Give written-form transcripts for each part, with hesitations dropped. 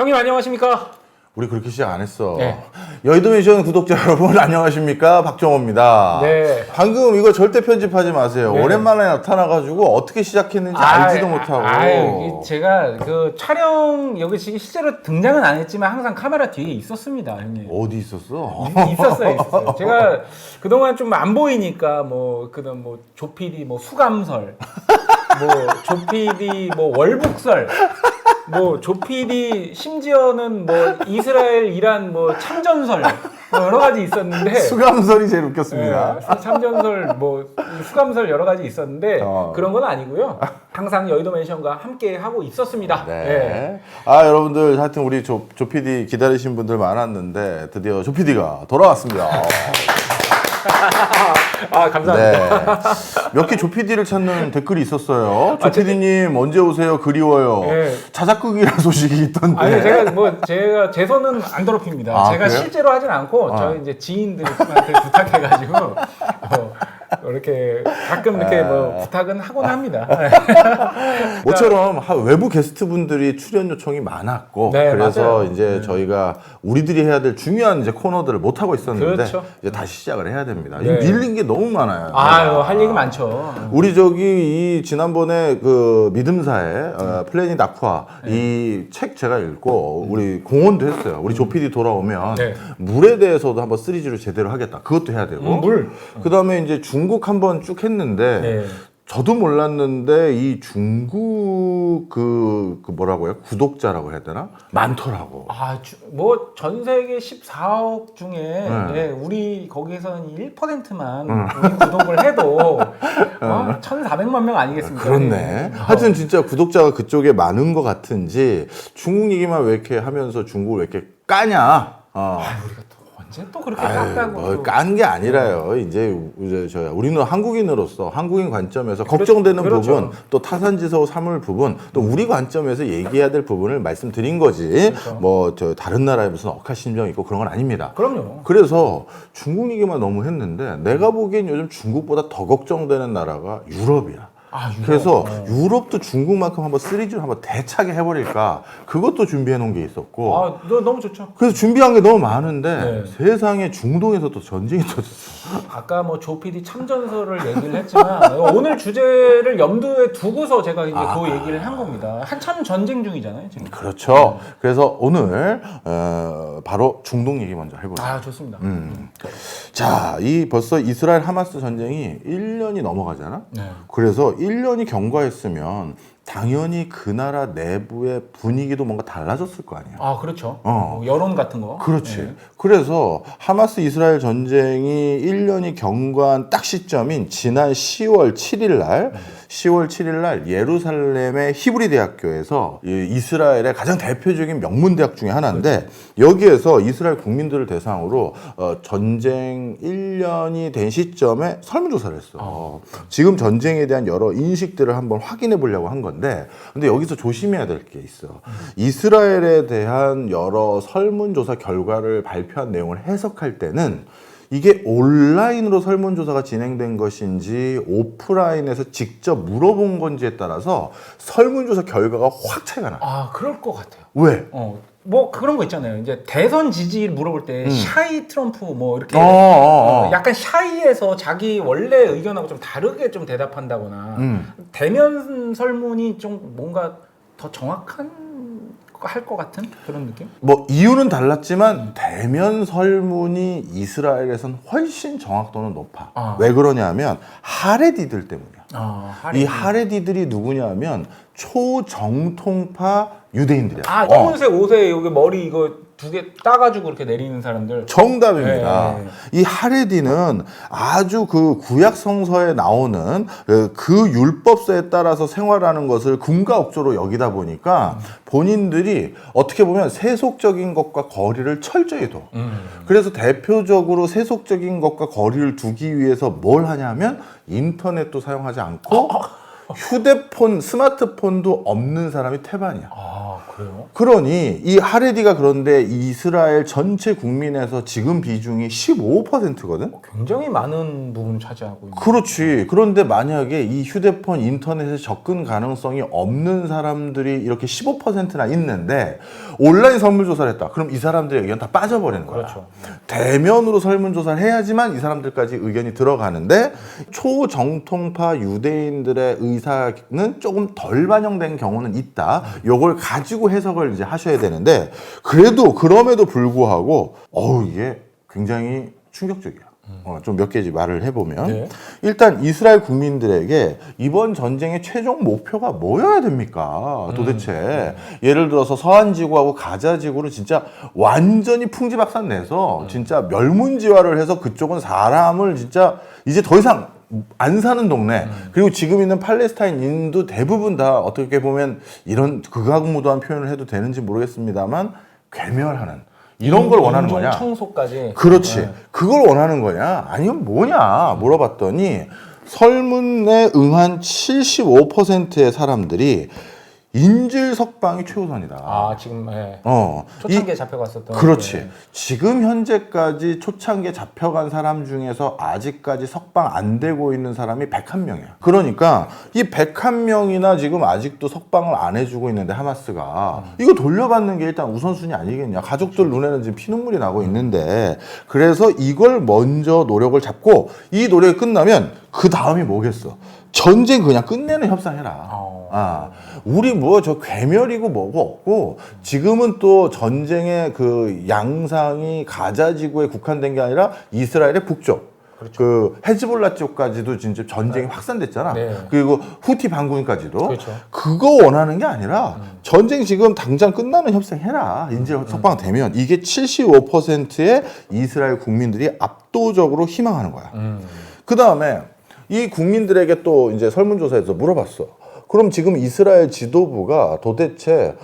형님 안녕하십니까? 우리 그렇게 시작 안 했어. 네. 여의도미션 구독자 여러분 안녕하십니까? 박정호입니다. 네. 방금 이거 절대 편집하지 마세요. 네. 오랜만에 나타나가지고 어떻게 시작했는지 알지도 못하고. 제가 그 촬영 여기 지금 실제로 등장은 안 했지만 항상 카메라 뒤에 있었습니다, 형님. 어디 있었어? 있었어요. 제가 그동안 좀 안 보이니까 뭐 그다음 뭐 조PD 뭐 수감설, 뭐 조PD 뭐 월북설. 뭐 조PD 심지어는 뭐 이스라엘 이란 뭐 참전설 뭐 여러 가지 있었는데 수감설이 제일 웃겼습니다. 네, 참전설 뭐 수감설 여러 가지 있었는데 그런 건 아니고요. 항상 여의도 맨션과 함께 하고 있었습니다. 네. 네. 아 여러분들 하여튼 우리 조PD 기다리신 분들 많았는데 드디어 조PD가 돌아왔습니다. 아 감사합니다. 네. 몇 개 조PD를 찾는 댓글이 있었어요. 조PD님 언제 오세요? 그리워요. 네. 자작극이라는 소식이 있던데. 아니 제가 제 손은 안 더럽힙니다. 아, 제가 그래요? 실제로 하진 않고 저희 이제 지인들한테 부탁해가지고 이렇게 가끔 이렇게 뭐 부탁은 하곤 합니다. 모처럼 외부 게스트분들이 출연 요청이 많았고 네, 그래서 맞아요. 이제 저희가 우리들이 해야 될 중요한 이제 코너들을 못 하고 있었는데 그렇죠. 이제 다시 시작을 해야 됩니다. 네. 밀린 게 너무 많아요. 할 얘기 많죠. 우리 이 지난번에 그 믿음사의 플래닛 아쿠아 이 책 제가 읽고 우리 공헌도 했어요. 우리 조PD 돌아오면 네. 물에 대해서도 한번 시리즈를 제대로 하겠다. 그것도 해야 되고 물. 그다음에 이제 중국 한번 쭉 했는데 네. 저도 몰랐는데 이 중국 그 뭐라고요? 구독자라고 해야 되나? 많더라고. 뭐 전 세계 14억 중에 네. 우리 거기서는 1%만 우리 구독을 해도 1,400만 명 아니겠습니까? 그렇네. 하여튼 진짜 구독자가 그쪽에 많은 것 같은지 중국 얘기만 왜 이렇게 하면서 중국을 왜 이렇게 까냐? 우리가 또 언제 또 그렇게 깠다고 깐 게 아니라요. 이제 우리는 한국인으로서 한국인 관점에서 걱정되는 그렇죠. 부분, 또 타산지서 삼을 부분, 또 우리 관점에서 얘기해야 될 부분을 말씀드린 거지. 그렇죠. 뭐 다른 나라에 무슨 억하심정 있고 그런 건 아닙니다. 그럼요. 그래서 중국 얘기만 너무 했는데 내가 보기엔 요즘 중국보다 더 걱정되는 나라가 유럽이야. 유럽. 그래서 유럽도 중국만큼 한번 시리즈를 한번 대차게 해버릴까 그것도 준비해 놓은 게 있었고 너무 좋죠. 그래서 준비한 게 너무 많은데 네. 세상에 중동에서 또 전쟁이 터졌어. 아까 뭐 조PD 참전설을 얘기를 했지만 오늘 주제를 염두에 두고서 제가 이제 그 얘기를 한 겁니다. 한참 전쟁 중이잖아요, 지금. 그렇죠. 그래서 오늘 바로 중동 얘기 먼저 해보죠. 좋습니다. 자, 벌써 이스라엘 하마스 전쟁이 1년이 넘어가잖아. 네. 그래서 1년이 경과했으면 당연히 그 나라 내부의 분위기도 뭔가 달라졌을 거 아니야. 그렇죠. 뭐 여론 같은 거. 그렇지. 네. 그래서 하마스 이스라엘 전쟁이 1년이 경과한 딱 시점인 지난 10월 7일 날 예루살렘의 히브리 대학교에서 이스라엘의 가장 대표적인 명문 대학 중에 하나인데 여기에서 이스라엘 국민들을 대상으로 전쟁 1년이 된 시점에 설문조사를 했어. 지금 전쟁에 대한 여러 인식들을 한번 확인해 보려고 한 건데 근데 여기서 조심해야 될 게 있어. 이스라엘에 대한 여러 설문조사 결과를 발표한 내용을 해석할 때는 이게 온라인으로 설문조사가 진행된 것인지 오프라인에서 직접 물어본 건지에 따라서 설문조사 결과가 확 차이가 나. 그럴 것 같아요. 왜? 뭐 그런 거 있잖아요. 이제 대선 지지를 물어볼 때 샤이 트럼프 뭐 이렇게 약간 샤이에서 자기 원래 의견하고 좀 다르게 좀 대답한다거나 대면 설문이 좀 뭔가 더 정확한 할 것 같은 그런 느낌? 뭐 이유는 달랐지만 대면 설문이 이스라엘에선 훨씬 정확도는 높아. 왜 그러냐면 하레디들 때문이야. 이 하레디들이 누구냐면 초정통파 유대인들이야. 검은색 옷에 여기 머리 이거 2개 따가지고 이렇게 내리는 사람들. 정답입니다. 네. 이 하레디는 아주 그 구약 성서에 나오는 그 율법서에 따라서 생활하는 것을 금가옥조로 여기다 보니까 본인들이 어떻게 보면 세속적인 것과 거리를 철저히 둬. 그래서 대표적으로 세속적인 것과 거리를 두기 위해서 뭘 하냐면 인터넷도 사용하지 않고 휴대폰, 스마트폰도 없는 사람이 태반이야. 아, 그래요? 그러니 이 하레디가 그런데 이스라엘 전체 국민에서 지금 비중이 15%거든. 굉장히 많은 부분 차지하고 있는. 그렇지. 그런데 만약에 이 휴대폰 인터넷에 접근 가능성이 없는 사람들이 이렇게 15%나 있는데 온라인 설문조사를 했다. 그럼 이 사람들의 의견 다 빠져버리는 거야. 그렇죠. 대면으로 설문조사를 해야지만 이 사람들까지 의견이 들어가는데 초정통파 유대인들의 의사는 조금 덜 반영된 경우는 있다. 요걸 가지고 해석을 이제 하셔야 되는데 그럼에도 불구하고 이게 굉장히 충격적이야. 좀 몇 가지 말을 해보면 네. 일단 이스라엘 국민들에게 이번 전쟁의 최종 목표가 뭐여야 됩니까? 도대체 예를 들어서 서한 지구하고 가자 지구를 진짜 완전히 풍지박산 내서 진짜 멸문지화를 해서 그쪽은 사람을 진짜 이제 더 이상 안 사는 동네 그리고 지금 있는 팔레스타인인도 대부분 다 어떻게 보면 이런 극악무도한 표현을 해도 되는지 모르겠습니다만 괴멸하는 이런 걸 원하는 거냐? 청소까지. 그렇지. 네. 그걸 원하는 거냐? 아니면 뭐냐? 물어봤더니 설문에 응한 75%의 사람들이 인질 석방이 최우선이다. 아, 지금 예. 어. 초창기에 잡혀갔었던. 그렇지. 예. 지금 현재까지 초창기에 잡혀간 사람 중에서 아직까지 석방 안 되고 있는 사람이 101명이야. 그러니까 이 101명이나 지금 아직도 석방을 안 해주고 있는데 하마스가 이거 돌려받는 게 일단 우선순위 아니겠냐. 가족들 눈에는 지금 피눈물이 나고 있는데 그래서 이걸 먼저 노력을 잡고 이 노력이 끝나면 그 다음이 뭐겠어. 전쟁 그냥 끝내는 협상해라. 우리 뭐 저 괴멸이고 뭐고 없고 지금은 또 전쟁의 그 양상이 가자 지구에 국한된 게 아니라 이스라엘의 북쪽 그렇죠. 그 헤즈볼라 쪽까지도 진짜 전쟁이 확산됐잖아. 네. 그리고 후티 반군까지도 그렇죠. 그거 원하는 게 아니라 전쟁 지금 당장 끝나는 협상해라. 인질 석방되면 이게 75%의 이스라엘 국민들이 압도적으로 희망하는 거야. 그 다음에 이 국민들에게 또 이제 설문조사에서 물어봤어. 그럼 지금 이스라엘 지도부가 도대체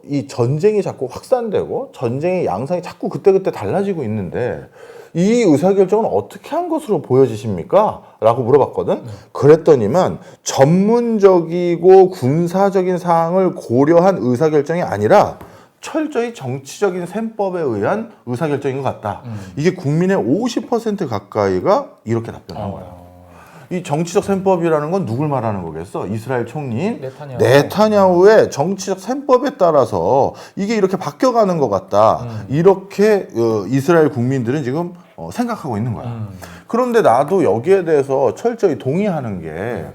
이 전쟁이 자꾸 확산되고 전쟁의 양상이 자꾸 그때그때 달라지고 있는데 이 의사결정은 어떻게 한 것으로 보여지십니까? 라고 물어봤거든. 그랬더니만 전문적이고 군사적인 사항을 고려한 의사결정이 아니라 철저히 정치적인 셈법에 의한 의사결정인 것 같다. 이게 국민의 50% 가까이가 이렇게 답변한 거야. 이 정치적 셈법이라는 건 누굴 말하는 거겠어? 이스라엘 총리인 네타냐후의 정치적 셈법에 따라서 이게 이렇게 바뀌어가는 것 같다. 이렇게 이스라엘 국민들은 지금 생각하고 있는 거야. 그런데 나도 여기에 대해서 철저히 동의하는 게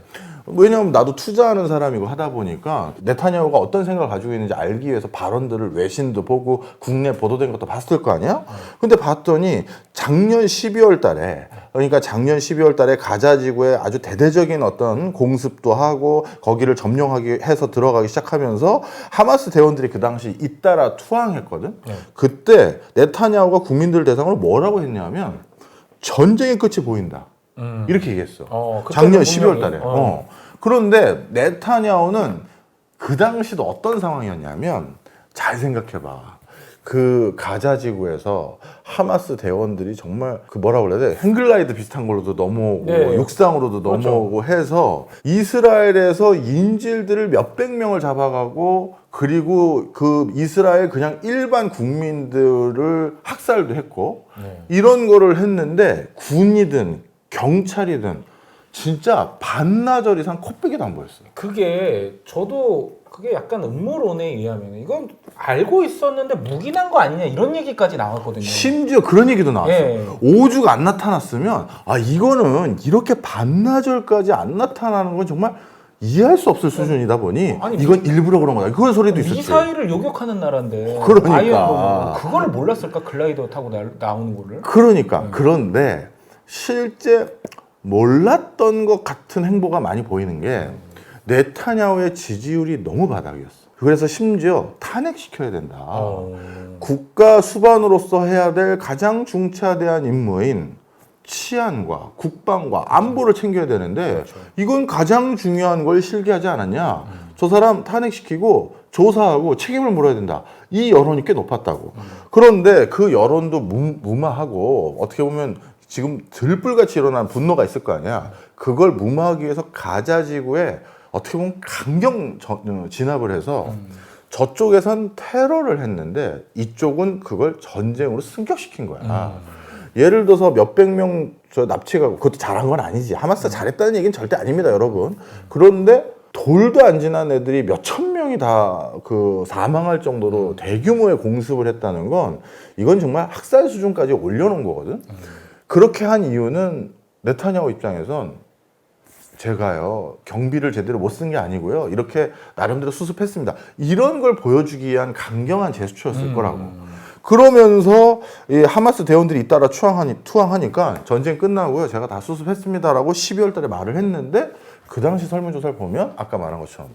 왜냐하면 나도 투자하는 사람이고 하다 보니까 네타냐후가 어떤 생각을 가지고 있는지 알기 위해서 발언들을 외신도 보고 국내 보도된 것도 봤을 거 아니야? 근데 봤더니 작년 12월 달에 그러니까 작년 12월 달에 가자 지구에 아주 대대적인 어떤 공습도 하고 거기를 점령하기 해서 들어가기 시작하면서 하마스 대원들이 그 당시 잇따라 투항했거든. 그때 네타냐후가 국민들 대상으로 뭐라고 했냐면 전쟁의 끝이 보인다. 이렇게 얘기했어. 작년 12월 달에. 그런데 네타냐후는 그 당시도 어떤 상황이었냐면 잘 생각해봐. 그 가자 지구에서 하마스 대원들이 정말 그 뭐라 그래야 돼? 행글라이드 비슷한 걸로도 넘어오고 육상으로도 넘어오고 해서 이스라엘에서 인질들을 몇백 명을 잡아가고 그리고 그 이스라엘 그냥 일반 국민들을 학살도 했고 이런 거를 했는데 군이든 경찰이든 진짜 반나절 이상 코빼기도 안 보였어요. 그게 약간 음모론에 의하면 이건 알고 있었는데 묵인한 거 아니냐 이런 얘기까지 나왔거든요. 심지어 그런 얘기도 나왔어. 오주가 안 나타났으면 이거는 이렇게 반나절까지 안 나타나는 건 정말 이해할 수 없을 수준이다 보니 이건 일부러 그런 거다. 그런 소리도 있었지. 미사일을 요격하는 나라인데 그러니까 그거를 몰랐을까? 글라이더 타고 나오는 거를. 그러니까 그런데 실제 몰랐던 것 같은 행보가 많이 보이는 게 네타냐후의 지지율이 너무 바닥이었어. 그래서 심지어 탄핵시켜야 된다. 국가 수반으로서 해야 될 가장 중차대한 임무인 치안과 국방과 안보를 챙겨야 되는데 이건 가장 중요한 걸 실기하지 않았냐. 저 사람 탄핵시키고 조사하고 책임을 물어야 된다. 이 여론이 꽤 높았다고. 그런데 그 여론도 무마하고 어떻게 보면 지금 들불같이 일어난 분노가 있을 거 아니야. 그걸 무마하기 위해서 가자 지구에 어떻게 보면 강경 진압을 해서 저쪽에선 테러를 했는데 이쪽은 그걸 전쟁으로 승격시킨 거야. 예를 들어서 몇백 명 납치가 그것도 잘한 건 아니지. 하마스가 잘했다는 얘기는 절대 아닙니다, 여러분. 그런데 돌도 안 지난 애들이 몇천 명이 다 그 사망할 정도로 대규모의 공습을 했다는 건 이건 정말 학살 수준까지 올려놓은 거거든. 그렇게 한 이유는 네타냐후 입장에선 제가요 경비를 제대로 못 쓴 게 아니고요 이렇게 나름대로 수습했습니다 이런 걸 보여주기 위한 강경한 제스처였을 거라고. 그러면서 이 하마스 대원들이 잇따라 투항하니까 전쟁 끝나고요 제가 다 수습했습니다라고 12월 달에 말을 했는데 그 당시 설문조사를 보면 아까 말한 것처럼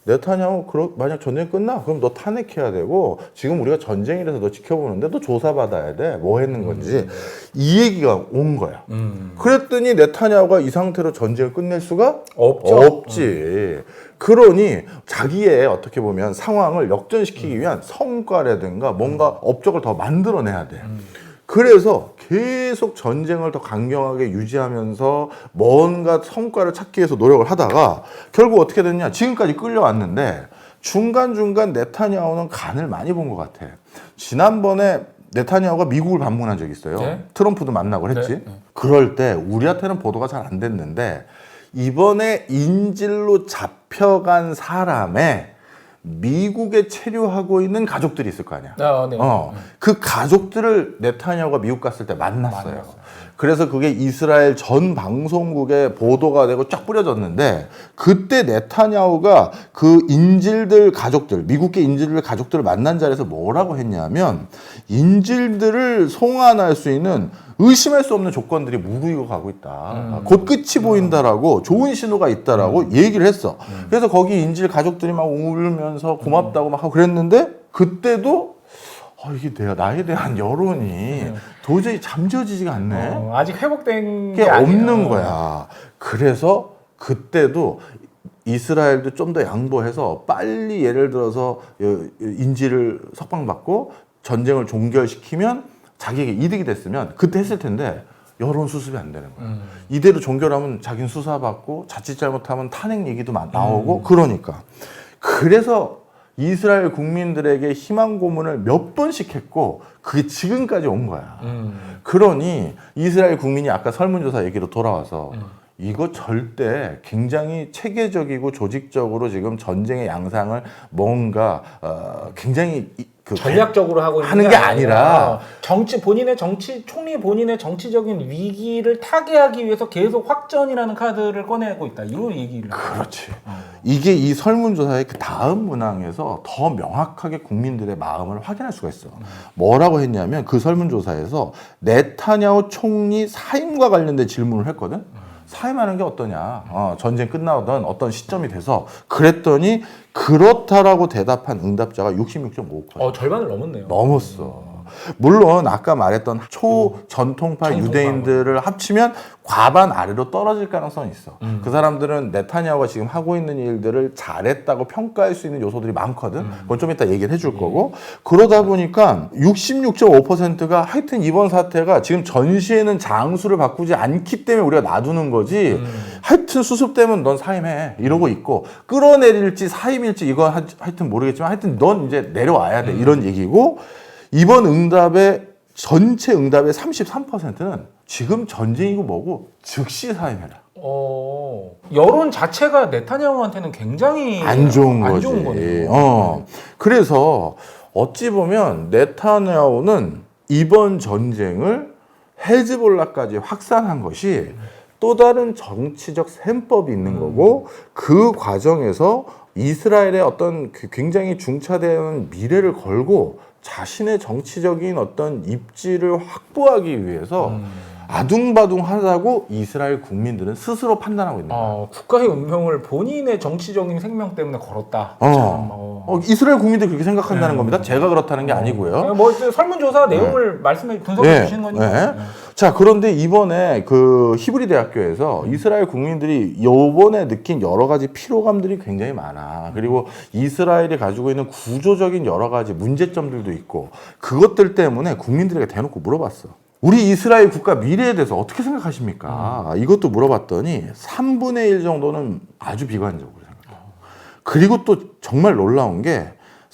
네타냐후 만약 전쟁 끝나 그럼 너 탄핵해야 되고 지금 우리가 전쟁이라서 너 지켜보는데 너 조사받아야 돼. 뭐 했는 건지 이 얘기가 온 거야. 그랬더니 네타냐후가 이 상태로 전쟁을 끝낼 수가 없지. 그러니 자기의 어떻게 보면 상황을 역전시키기 위한 성과라든가 뭔가 업적을 더 만들어내야 돼. 그래서 계속 전쟁을 더 강경하게 유지하면서 뭔가 성과를 찾기 위해서 노력을 하다가 결국 어떻게 됐냐. 지금까지 끌려왔는데 중간중간 네타냐후는 간을 많이 본 것 같아. 지난번에 네타냐후가 미국을 방문한 적이 있어요. 네? 트럼프도 만나고 했지. 네. 그럴 때 우리한테는 보도가 잘 안 됐는데 이번에 인질로 잡혀간 사람의 미국에 체류하고 있는 가족들이 있을 거 아니야. 네. 그 가족들을 네타냐후가 미국 갔을 때 만났어요. 그래서 그게 이스라엘 전 방송국에 보도가 되고 쫙 뿌려졌는데 그때 네타냐후가 그 인질들 가족들, 미국계 인질들 가족들을 만난 자리에서 뭐라고 했냐면 인질들을 송환할 수 있는 의심할 수 없는 조건들이 무르익어 가고 있다. 곧 끝이 보인다라고 좋은 신호가 있다라고 얘기를 했어. 그래서 거기 인질 가족들이 막 울면서 고맙다고 막 하고 그랬는데 그때도 이게 나에 대한 여론이 도저히 잠재워지지가 않네. 아직 회복된 게 게 없는 아니에요. 거야. 그래서 그때도 이스라엘도 좀 더 양보해서 빨리 예를 들어서 인질을 석방받고 전쟁을 종결시키면 자기에게 이득이 됐으면 그때 했을 텐데 여론 수습이 안 되는 거야. 이대로 종결하면 자기는 수사받고 자칫 잘못하면 탄핵 얘기도 나오고 그러니까. 그래서 이스라엘 국민들에게 희망 고문을 몇 번씩 했고 그게 지금까지 온 거야. 그러니 이스라엘 국민이 아까 설문조사 얘기로 돌아와서 이거 절대 굉장히 체계적이고 조직적으로 지금 전쟁의 양상을 뭔가 굉장히 전략적으로 하고 있는 하는 게 아니라 총리 본인의 정치적인 위기를 타개하기 위해서 계속 확전이라는 카드를 꺼내고 있다. 이런 얘기를. 그렇지. 이게 이 설문조사의 그 다음 문항에서 더 명확하게 국민들의 마음을 확인할 수가 있어. 뭐라고 했냐면 그 설문조사에서 네타냐후 총리 사임과 관련된 질문을 했거든. 사임하는 게 어떠냐. 전쟁 끝나던 어떤 시점이 돼서 그랬더니 그렇다라고 대답한 응답자가 66.5%. 절반을 넘었네요. 넘었어. 물론 아까 말했던 초전통파 유대인들을 합치면 과반 아래로 떨어질 가능성이 있어. 그 사람들은 네타냐후가 지금 하고 있는 일들을 잘했다고 평가할 수 있는 요소들이 많거든. 그건 좀 이따 얘기를 해줄 거고. 그러다 보니까 66.5%가 하여튼 이번 사태가 지금 전시에는 장수를 바꾸지 않기 때문에 우리가 놔두는 거지. 하여튼 수습되면 넌 사임해. 이러고 있고 끌어내릴지 사임일지 이건 하여튼 모르겠지만 하여튼 넌 이제 내려와야 돼. 이런 얘기고 이번 전체 응답의 33%는 지금 전쟁이고 뭐고 즉시 사임해라. 여론 자체가 네타냐후한테는 굉장히 안 좋은 거지. 거네요. 그래서 어찌 보면 네타냐후는 이번 전쟁을 헤즈볼라까지 확산한 것이 또 다른 정치적 셈법이 있는 거고 그 과정에서 이스라엘의 어떤 굉장히 중차대한 미래를 걸고 자신의 정치적인 어떤 입지를 확보하기 위해서 아둥바둥하다고 이스라엘 국민들은 스스로 판단하고 있는 거예요. 국가의 운명을 본인의 정치적인 생명 때문에 걸었다. 이스라엘 국민들이 그렇게 생각한다는 겁니다. 제가 그렇다는 게 아니고요. 뭐 설문조사 내용을 분석해 주신 거니까. 자, 그런데 이번에 그 히브리 대학교에서 이스라엘 국민들이 요번에 느낀 여러 가지 피로감들이 굉장히 많아. 그리고 이스라엘이 가지고 있는 구조적인 여러 가지 문제점들도 있고 그것들 때문에 국민들에게 대놓고 물어봤어. 우리 이스라엘 국가 미래에 대해서 어떻게 생각하십니까? 이것도 물어봤더니 3분의 1 정도는 아주 비관적으로 생각해요. 그리고 또 정말 놀라운 게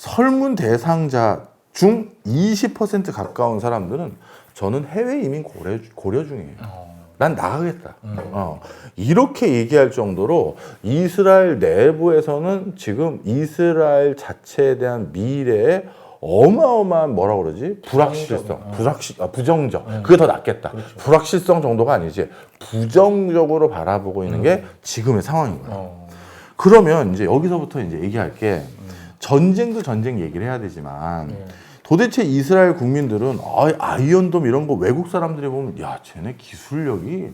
설문 대상자 중 20% 가까운 사람들은 저는 해외 이민 고려 중이에요. 난 나가겠다. 이렇게 얘기할 정도로 이스라엘 내부에서는 지금 이스라엘 자체에 대한 미래에 어마어마한 뭐라 그러지? 불확실성, 부정적. 그게 더 낫겠다. 그렇죠. 불확실성 정도가 아니지. 부정적으로 바라보고 있는 게 지금의 상황인 거예요. 그러면 이제 여기서부터 이제 얘기할 게 전쟁도 전쟁 얘기를 해야 되지만 도대체 이스라엘 국민들은 아이언돔 이런 거 외국 사람들이 보면 야 쟤네 기술력이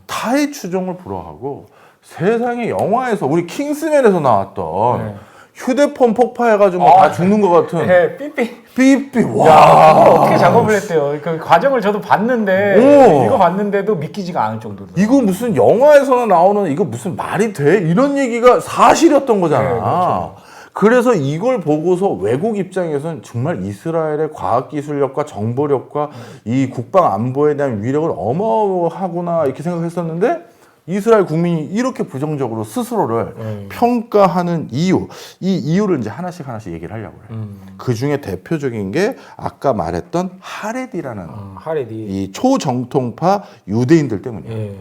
타의 추종을 불허하고 세상에 영화에서 우리 킹스맨에서 나왔던 휴대폰 폭파해가지고 다 죽는 것 같은 네, 삐삐. 삐삐 야, 와 그거 어떻게 작업을 했대요. 그 과정을 저도 봤는데 이거 봤는데도 믿기지가 않을 정도로. 이거 무슨 영화에서나 나오는 이거 무슨 말이 돼? 이런 얘기가 사실이었던 거잖아. 네, 그렇죠. 그래서 이걸 보고서 외국 입장에서는 정말 이스라엘의 과학기술력과 정보력과 이 국방 안보에 대한 위력은 어마어마하구나 이렇게 생각했었는데 이스라엘 국민이 이렇게 부정적으로 스스로를 평가하는 이유, 이 이유를 이제 하나씩 얘기를 하려고 해요. 그 중에 대표적인 게 아까 말했던 하레디라는 하레디. 이 초정통파 유대인들 때문이에요.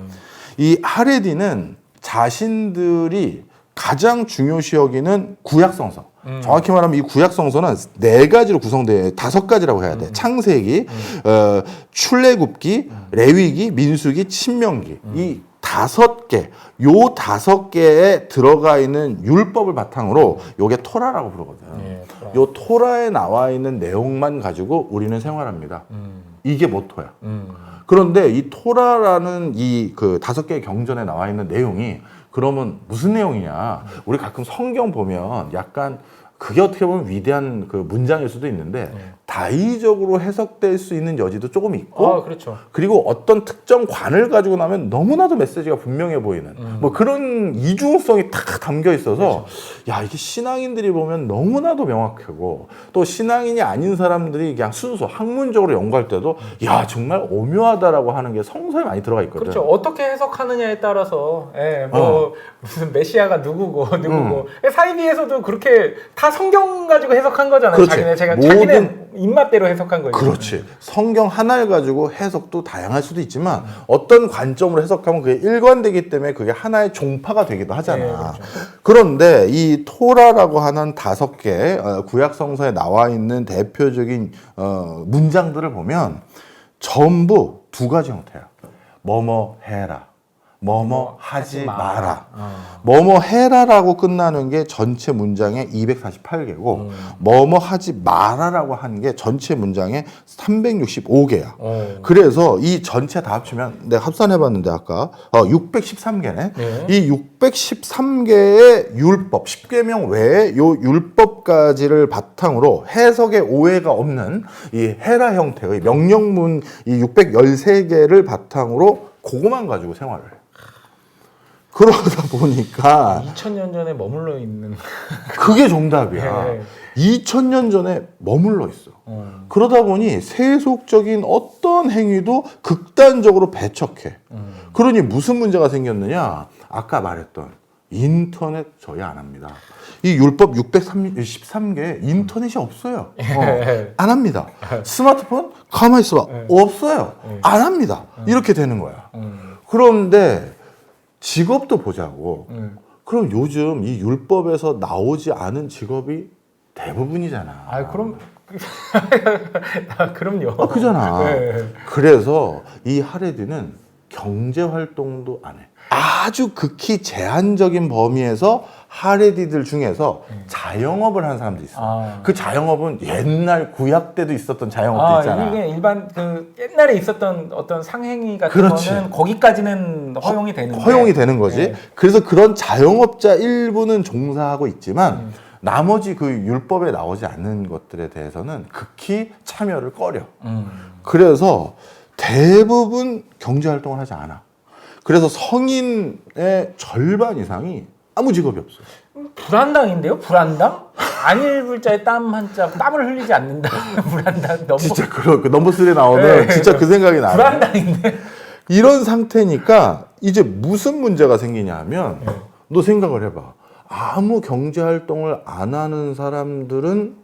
이 하레디는 자신들이 가장 중요시 여기는 구약성서. 정확히 말하면 이 구약성서는 4가지로 구성돼요. 5가지라고 해야 돼. 창세기, 출애굽기, 레위기, 민수기, 신명기. 이 5개, 요 5개에 들어가 있는 율법을 바탕으로 요게 토라라고 부르거든. 토라. 요 토라에 나와 있는 내용만 가지고 우리는 생활합니다. 이게 모토야. 그런데 이 토라라는 이 그 5개의 경전에 나와 있는 내용이 그러면 무슨 내용이냐? 우리 가끔 성경 보면 약간 그게 어떻게 보면 위대한 그 문장일 수도 있는데 다의적으로 해석될 수 있는 여지도 조금 있고 그렇죠. 그리고 어떤 특정 관을 가지고 나면 너무나도 메시지가 분명해 보이는 뭐 그런 이중성이 탁 담겨 있어서 야 이게 신앙인들이 보면 너무나도 명확하고 또 신앙인이 아닌 사람들이 그냥 순수 학문적으로 연구할 때도 야 정말 오묘하다라고 하는 게 성서에 많이 들어가 있거든. 그렇죠. 어떻게 해석하느냐에 따라서 뭐 무슨 메시아가 누구고 사이비에서도 그렇게 다 성경 가지고 해석한 거잖아요. 그렇지. 자기네 입맛대로 해석한 거예요. 그렇지. 성경 하나를 가지고 해석도 다양할 수도 있지만 어떤 관점으로 해석하면 그게 일관되기 때문에 그게 하나의 종파가 되기도 하잖아. 네, 그렇죠. 그런데 이 토라라고 하는 5개 구약 성서에 나와 있는 대표적인 문장들을 보면 전부 2가지 형태야. 뭐뭐 해라. 뭐뭐 하지 마라. 뭐뭐 해라라고 끝나는 게 전체 문장의 248개고 뭐뭐 하지 마라라고 하는 게 전체 문장의 365개야. 그래서 이 전체 다 합치면 내가 합산해봤는데 아까 613개네. 이 613개의 율법, 10계명 외에 요 율법까지를 바탕으로 해석의 오해가 없는 이 해라 형태의 명령문 이 613개를 바탕으로 그거만 가지고 생활을 해. 그러다 보니까 2000년 전에 머물러 있는 그게 정답이야. 네. 2000년 전에 머물러 있어. 그러다 보니 세속적인 어떤 행위도 극단적으로 배척해. 그러니 무슨 문제가 생겼느냐? 아까 말했던 인터넷 저희 안 합니다. 이 율법 613개 인터넷이 없어요. 안 합니다. 스마트폰? 가만히 있어봐. 없어요. 안 합니다. 이렇게 되는 거야. 그런데 직업도 보자고. 그럼 요즘 이 율법에서 나오지 않은 직업이 대부분이잖아. 그럼요. 그잖아. 네. 그래서 이 하레디는 경제 활동도 안 해. 아주 극히 제한적인 범위에서 하레디들 중에서 자영업을 하는 사람도 있어. 그 자영업은 옛날 구약 때도 있었던 자영업도 있잖아. 이게 일반 그 옛날에 있었던 어떤 상행위 같은 그렇지. 거는 거기까지는 허용이 되는데 허용이 되는 거지. 네. 그래서 그런 자영업자 일부는 종사하고 있지만 나머지 그 율법에 나오지 않는 것들에 대해서는 극히 참여를 꺼려. 그래서 대부분 경제 활동을 하지 않아. 그래서 성인의 절반 이상이 아무 직업이 없어요. 불안당인데요? 불안당? 안일불자에 땀 한자 땀을 흘리지 않는다. 불안당 너무 진짜 그 넘버 3에 나오는 네. 진짜 그 생각이 나요. 불안당인데. 이런 상태니까 이제 무슨 문제가 생기냐 하면 너 생각을 해봐. 아무 경제 활동을 안 하는 사람들은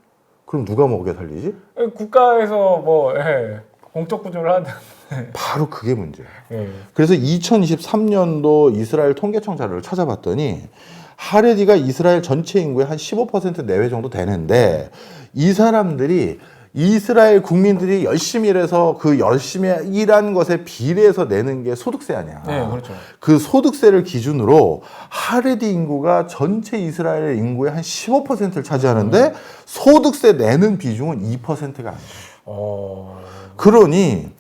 그럼 누가 먹여 살리지? 국가에서 뭐 공적 구조를 하든. 바로 그게 문제야. 예. 그래서 2023년도 이스라엘 통계청 자료를 찾아봤더니 하레디가 이스라엘 전체 인구의 한 15% 내외 정도 되는데 이 사람들이 이스라엘 국민들이 열심히 일해서 그 열심히 일한 것에 비례해서 내는 게 소득세 아니야. 네, 그렇죠. 그 소득세를 기준으로 하레디 인구가 전체 이스라엘 인구의 한 15%를 차지하는데 소득세 내는 비중은 2%가 아니야. 그러니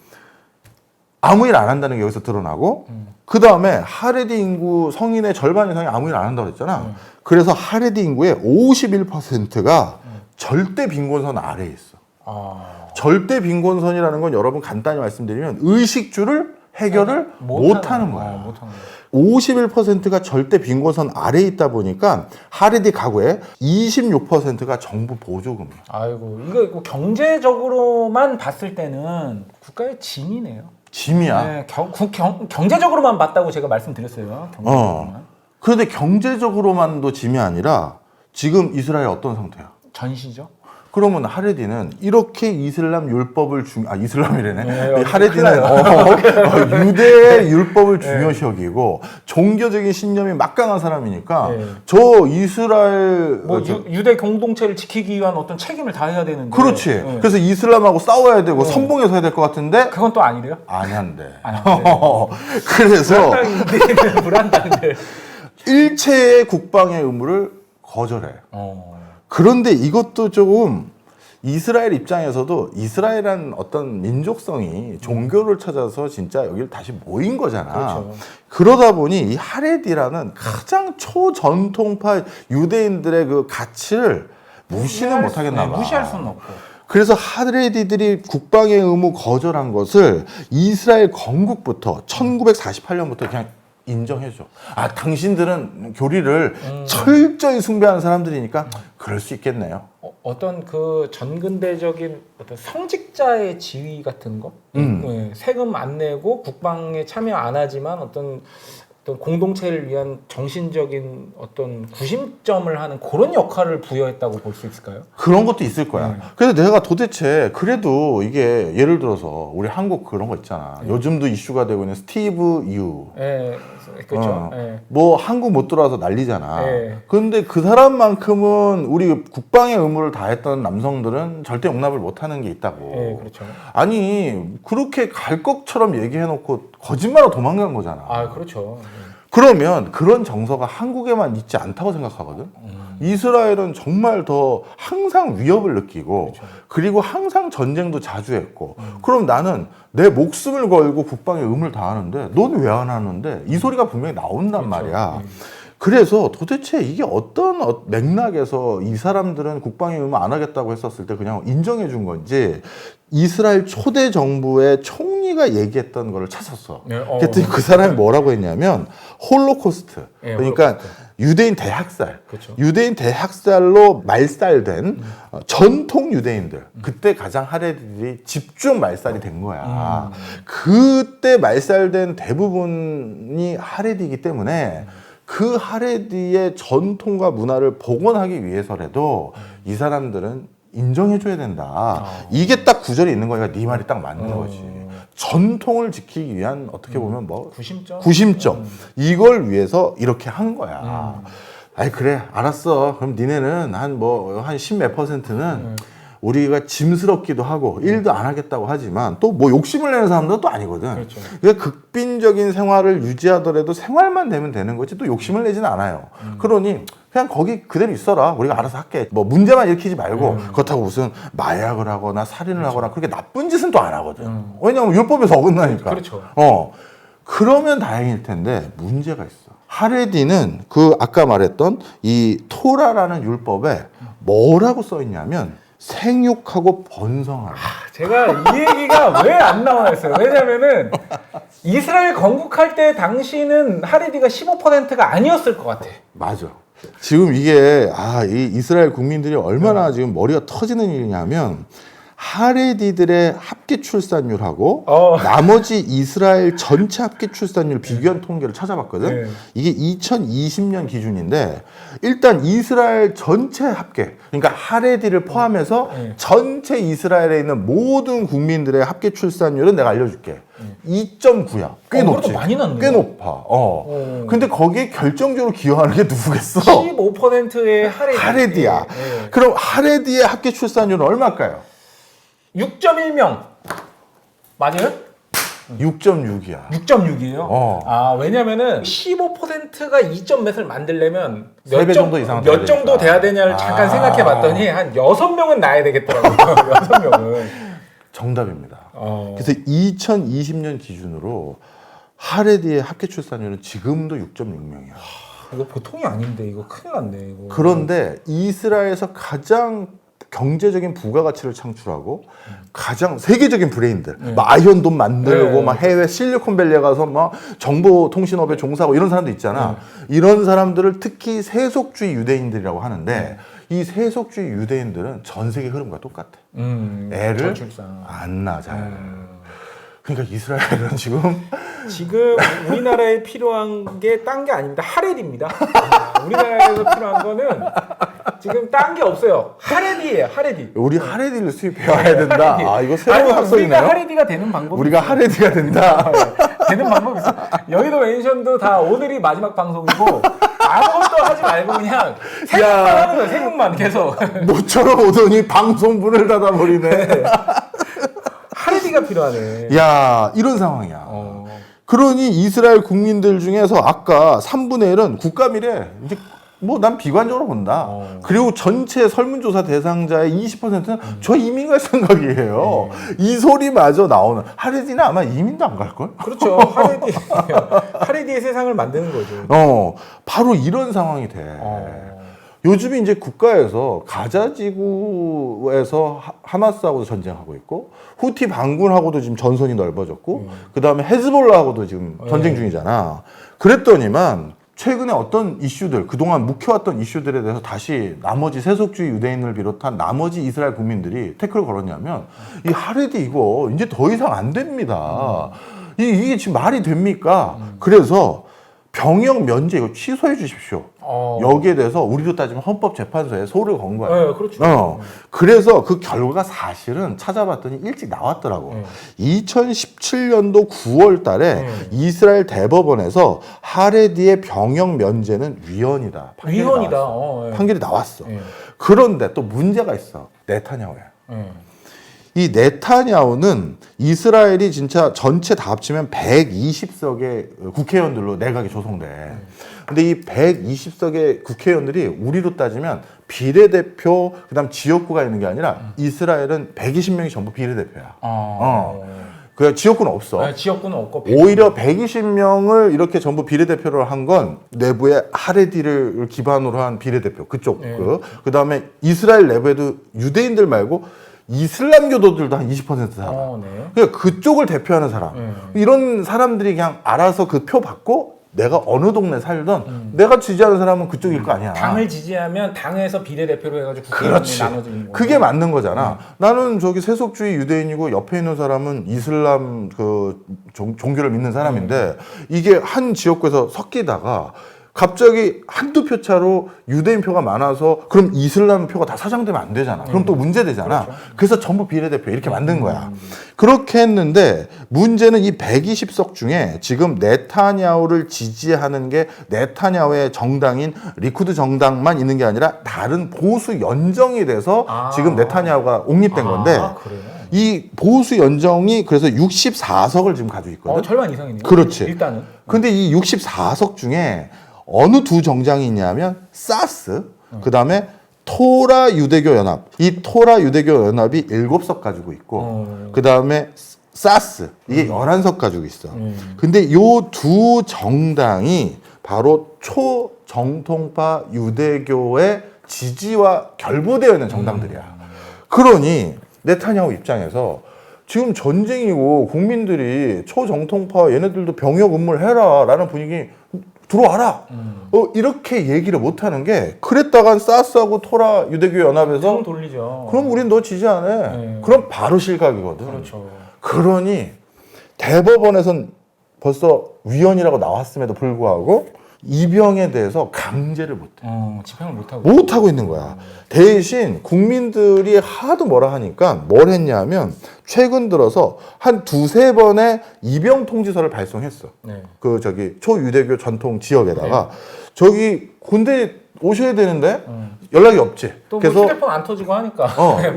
아무 일 안 한다는 게 여기서 드러나고 그 다음에 하레디 인구 성인의 절반 이상이 아무 일 안 한다고 그랬잖아. 그래서 하레디 인구의 51%가 절대 빈곤선 아래에 있어. 절대 빈곤선이라는 건 여러분 간단히 말씀드리면 의식주를 해결을 못하는 거야. 51%가 절대 빈곤선 아래에 있다 보니까 하레디 가구의 26%가 정부 보조금이야. 아이고 이거 경제적으로만 봤을 때는 국가의 짐이네요. 짐이야. 네, 경제적으로만 봤다고 제가 말씀드렸어요. 경제적으로만. 그런데 경제적으로만도 짐이 아니라 지금 이스라엘 어떤 상태야? 전시죠. 그러면 하레디는 이렇게 이슬람 율법을 이슬람이래네. 네, 하레디는 유대의 율법을 중요시 여기고 종교적인 신념이 막강한 사람이니까 저 이스라엘 유대 공동체를 지키기 위한 어떤 책임을 다해야 되는데. 그렇지. 그래서 이슬람하고 싸워야 되고 선봉해서 해야 될 것 같은데 그건 또 아니래요? 안 한대. 네. 그래서 불안한데 일체의 국방의 의무를 거절해. 그런데 이것도 조금 이스라엘 입장에서도 이스라엘은 어떤 민족성이 종교를 찾아서 진짜 여기를 다시 모인 거잖아. 그렇죠. 그러다 보니 이 하레디라는 가장 초전통파 유대인들의 그 가치를 무시는 못하겠나 봐. 무시할 수는 없고. 그래서 하레디들이 국방의 의무 거절한 것을 이스라엘 건국부터 1948년부터 그냥 인정해줘. 당신들은 교리를 철저히 숭배하는 사람들이니까 그럴 수 있겠네요. 어떤 그 전근대적인 어떤 성직자의 지위 같은 거, 세금 안 내고 국방에 참여 안 하지만 어떤 공동체를 위한 정신적인 어떤 구심점을 하는 그런 역할을 부여했다고 볼 수 있을까요? 그런 것도 있을 거야. 그래서 내가 도대체 그래도 이게 예를 들어서 우리 한국 그런 거 있잖아. 요즘도 이슈가 되고 있는 스티브 유. 그렇죠. 뭐 한국 못 들어와서 난리잖아. 그런데 그 사람만큼은 우리 국방의 의무를 다했던 남성들은 절대 용납을 못하는 게 있다고. 그렇죠. 아니 그렇게 갈 것처럼 얘기해놓고 거짓말로 도망간 거잖아. 그렇죠. 그러면 그런 정서가 한국에만 있지 않다고 생각하거든. 이스라엘은 정말 더 항상 위협을 느끼고 그리고 항상 전쟁도 자주 했고 그럼 나는 내 목숨을 걸고 국방의 의무를 다하는데 넌 왜 안 하는데 이 소리가 분명히 나온단 말이야. 그래서 도대체 이게 어떤 맥락에서 이 사람들은 국방의 의무 안 하겠다고 했었을 때 그냥 인정해 준 건지 이스라엘 초대 정부의 총리가 얘기했던 거를 찾았어. 그랬더니 그 사람이 뭐라고 했냐면 홀로코스트. 그러니까 유대인 대학살. 그렇죠. 유대인 대학살로 말살된 전통 유대인들. 그때 가장 하레디들이 집중 말살이 된 거야. 그때 말살된 대부분이 하레디이기 때문에 그 하레디의 전통과 문화를 복원하기 위해서라도 이 사람들은 인정해줘야 된다. 이게 딱 구절이 있는 거니까 네 말이 딱 맞는 거지. 전통을 지키기 위한 어떻게 보면 뭐 구심점. 이걸 위해서 이렇게 한 거야. 아이 그래 알았어. 그럼 니네는 한 십몇 %는 우리가 짐스럽기도 하고 일도 안 하겠다고 하지만 또 뭐 욕심을 내는 사람들은 또 아니거든. 그렇죠. 그러니까 극빈적인 생활을 유지하더라도 생활만 되면 되는 거지 또 욕심을 내지는 않아요. 그러니 그냥 거기 그대로 있어라. 우리가 알아서 할게. 뭐 문제만 일으키지 말고 그렇다고 무슨 마약을 하거나 살인을 하거나 그렇게 나쁜 짓은 또 안 하거든. 왜냐하면 율법에서 어긋나니까. 그렇죠. 그러면 다행일 텐데 문제가 있어. 하레디는 그 아까 말했던 이 토라라는 율법에 뭐라고 써 있냐면 생육하고 번성하라. 제가 이 얘기가 왜 안 나와 있어요. 왜냐면은 이스라엘 건국할 때 당시는 하레디가 15%가 아니었을 것 같아. 맞아. 지금 이게 이 이스라엘 국민들이 얼마나 지금 머리가 터지는 일이냐면 하레디들의 합계 출산율하고 어. 나머지 이스라엘 전체 합계 출산율 비교한 통계를 찾아봤거든. 네. 이게 2020년 기준인데 일단 이스라엘 전체 합계, 그러니까 하레디를 포함해서 네. 전체 이스라엘에 있는 모든 국민들의 합계 출산율은 내가 알려줄게. 2.9야. 꽤 높지. 그래도 많이 났네요. 꽤 높아. 근데 거기에 결정적으로 기여하는 게 누구겠어? 15%의 하레디야. 네. 그럼 하레디의 합계 출산율은 얼마일까요? 6.1명 맞아요? 6.6이야. 6.6이에요. 아 왜냐면은 15%가 2점 몇을 만들려면 세배 정도 이상은 돼야 몇 정도 되니까. 돼야 되냐를 잠깐 생각해봤더니 한 6명은 나야 되겠더라고요. 6명은. 정답입니다. 그래서 2020년 기준으로 하레디의 합계 출산율은 지금도 6.6명이야. 이거 보통이 아닌데 이거 큰일 났네. 이거. 그런데 이스라엘에서 가장 경제적인 부가가치를 창출하고 가장 세계적인 브레인들, 막 아이언돔 만들고 막 해외 실리콘밸리에 가서 막 정보통신업에 종사하고 이런 사람들 있잖아. 이런 사람들을 특히 세속주의 유대인들이라고 하는데 이 세속주의 유대인들은 전 세계 흐름과 똑같아. 애를 저출산. 안 낳아 잘. 그러니까 이스라엘은 지금 우리나라에 필요한 게 딴 게 아닙니다. 하레디입니다. 우리나라에서 필요한 거는 지금 딴 게 없어요. 하레디예요. 하레디. 우리 하레디를 수입해야 된다. 하레디. 아 이거 새로운 학설이네요. 우리가 하레디가 되는 방법이 우리가 있어요. 하레디가 된다. 되는 방법이 있어요. 여의도 멘션도 다 오늘이 마지막 방송이고 아무것도 하지 말고 그냥 생각만 하는 거예요. 생각만 계속. 모처럼 오더니 방송문을 닫아버리네. 하레디가 필요하네. 야 이런 상황이야. 그러니 이스라엘 국민들 중에서 아까 3분의 1은 국감이래. 이제 뭐 난 비관적으로 본다. 그리고 전체 설문조사 대상자의 20%는 저 이민 갈 생각이에요. 이 소리마저 나오는. 하레디는 아마 이민도 안 갈걸? 그렇죠. 하레디의 세상을 만드는 거죠. 바로 이런 상황이 돼. 요즘에 이제 국가에서 가자 지구에서 하마스하고도 전쟁하고 있고 후티 반군하고도 지금 전선이 넓어졌고 그 다음에 헤즈볼라하고도 지금 전쟁 중이잖아. 그랬더니만 최근에 어떤 이슈들, 그동안 묵혀왔던 이슈들에 대해서 다시 나머지 세속주의 유대인을 비롯한 나머지 이스라엘 국민들이 태클을 걸었냐면 이 하레디 이거 이제 더 이상 안 됩니다. 이게 지금 말이 됩니까? 그래서 병역 면제 이거 취소해 주십시오. 여기에 대해서 우리도 따지면 헌법재판소에 소를 건 거야. 네, 그렇죠. 그래서 그 결과가 사실은 찾아봤더니 일찍 나왔더라고. 2017년도 9월 달에 이스라엘 대법원에서 하레디의 병역 면제는 위헌이다. 위헌이다. 판결이 나왔어. 그런데 또 문제가 있어. 네타냐후야. 이 네타냐후는 이스라엘이 진짜 전체 다 합치면 120석의 국회의원들로 내각이 조성돼. 근데 이 120석의 국회의원들이 우리로 따지면 비례대표, 그다음 지역구가 있는 게 아니라 이스라엘은 120명이 전부 비례대표야. 그 지역구는 없어. 네, 지역구는 없고 오히려 120명을 이렇게 전부 비례대표를 한 건 내부에 하레디를 기반으로 한 비례대표 그쪽 그다음에 이스라엘 내부에도 유대인들 말고 이슬람교도들도 한 20% 살아. 그러니까 그쪽을 대표하는 사람. 이런 사람들이 그냥 알아서 그 표 받고 내가 어느 동네 살던 내가 지지하는 사람은 그쪽일 거 아니야. 당을 지지하면 당에서 비례대표로 해가지고 그렇지. 나눠지는 거. 그게 맞는 거잖아. 나는 저기 세속주의 유대인이고 옆에 있는 사람은 이슬람 그 종교를 믿는 사람인데 이게 한 지역구에서 섞이다가 갑자기 한두 표 차로 유대인 표가 많아서 그럼 이슬람 표가 다 사장되면 안 되잖아. 그럼 또 문제되잖아. 그렇죠. 그래서 전부 비례대표 이렇게 만든 거야. 그렇게 했는데 문제는 이 120석 중에 지금 네타냐후를 지지하는 게 네타냐후의 정당인 리쿠드 정당만 있는 게 아니라 다른 보수 연정이 돼서 지금 네타냐후가 옹립된 건데 그래요? 이 보수 연정이 그래서 64석을 지금 가지고 있거든. 절반 이상이네요. 그렇지. 일단은. 근데 이 64석 중에 어느 두 정당이 있냐면 사스, 그 다음에 토라 유대교 연합. 이 토라 유대교 연합이 7석 가지고 있고, 그 다음에 사스, 이게 11석 가지고 있어. 근데 요 두 정당이 바로 초정통파 유대교의 지지와 결부되어 있는 정당들이야. 그러니 네타냐후 입장에서 지금 전쟁이고 국민들이 초정통파 얘네들도 병역 근무를 해라 라는 분위기 들어와라. 이렇게 얘기를 못하는 게 그랬다간 사스하고 토라 유대교 연합에서 좀 돌리죠. 그럼 우린 너 지지 안 해. 네. 그럼 바로 실각이거든. 그렇죠. 그러니 대법원에선 벌써 위헌이라고 나왔음에도 불구하고 입영에 대해서 강제를 못해. 집행을 못하고. 못하고 있는 거야. 대신 국민들이 하도 뭐라 하니까 뭘 했냐면 최근 들어서 한 두세 번의 입영 통지서를 발송했어. 네. 그 저기 초유대교 전통 지역에다가 저기 군대 오셔야 되는데 연락이 없지. 또 뭐 휴대폰 안 터지고 하니까.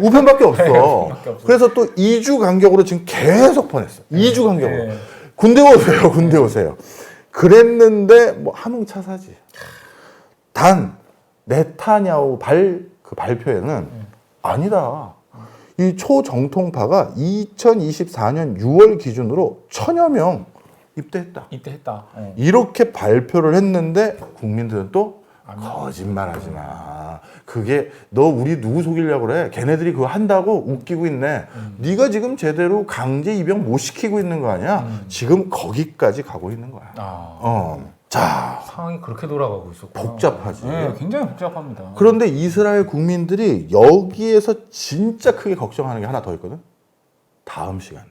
우편밖에 없어. 우편밖에 없어. 그래서 또 2주 간격으로 지금 계속 보냈어. 2주 간격으로. 네. 군대 오세요. 군대 오세요. 그랬는데 뭐 함흥차사지. 단 네타냐후 그 발표에는 아니다. 이 초정통파가 2024년 6월 기준으로 1000여 명 입대했다. 이때 했다. 이렇게 발표를 했는데 국민들은 또 거짓말하지 마. 그게 너 우리 누구 속이려고 그래? 걔네들이 그거 한다고 웃기고 있네. 네가 지금 제대로 강제 입영 못 시키고 있는 거 아니야? 지금 거기까지 가고 있는 거야. 자, 상황이 그렇게 돌아가고 있었구나. 복잡하지. 네, 굉장히 복잡합니다. 그런데 이스라엘 국민들이 여기에서 진짜 크게 걱정하는 게 하나 더 있거든. 다음 시간에.